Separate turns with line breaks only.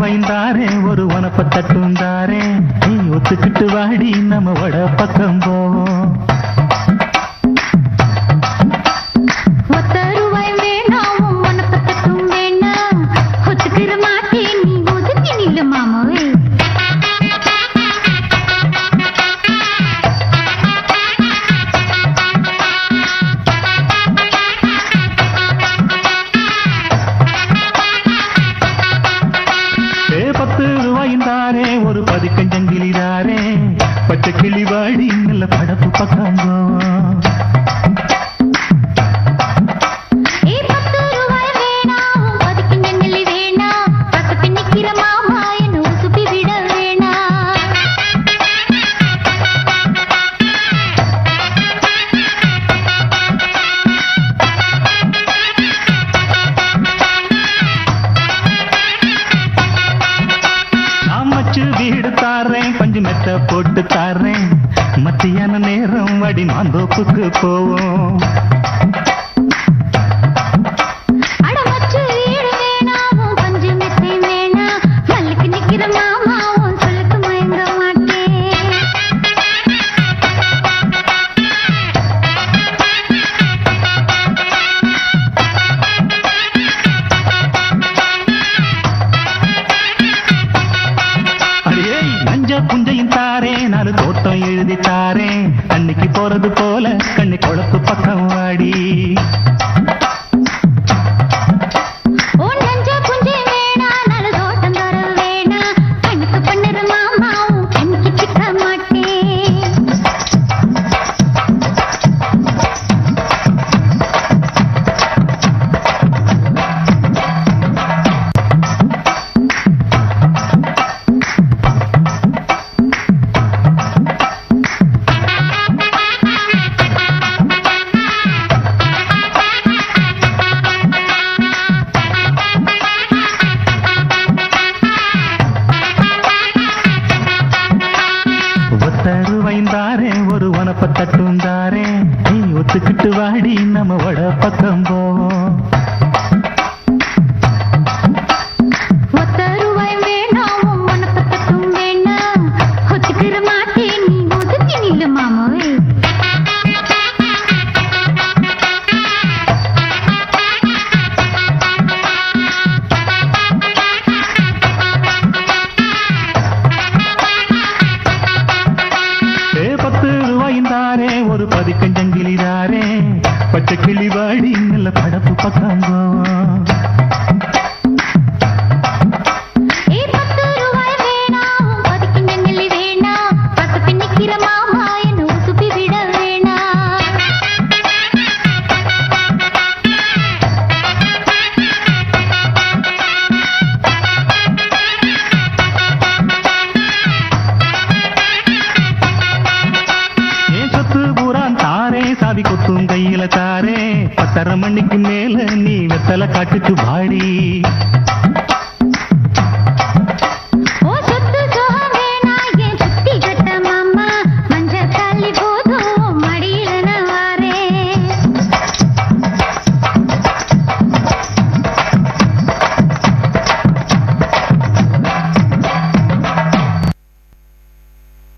வைந்தாரே ஒரு உனப்ப தட்டுந்தாரே நீ ஒத்துக்கிட்டு வாடி நம்ம வட பக்கம் போவோம். ரூபாய்ந்தாரே ஒரு பதிக்கஞ்சங்கிலிதாரே பச்சை கிளி வாடி நல்ல படப்பு பக்கம் போவோம். வீடு தாரேன் பஞ்சு மெத்த போட்டு தாரேன் மத்தியான நேரம் வடி மாந்தோப்புக்கு போவோம். புஞ்சையும் தாரேன் நாலு தோட்டம் எழுதி தாரேன் அன்னைக்கு போறது போல கண்ணி குழப்பு பக்கம் வாடி. வைந்தாரே ஒரு உனப்ப தட்டுந்தாரே நீ ஒத்துக்கிட்டு வாடி நம்ம வட பக்கம் போவோம். ஒரு பதிக்கஞ்சங்கிலிதாரே பச்சை கிளி வாடி நல்ல படப்பு பக்கம் போவோம். சாவி கொத்தும் கையில தாரே 10:30 மணிக்கு மேல நீ வெத்தலை காட்டுக்கு வாடி.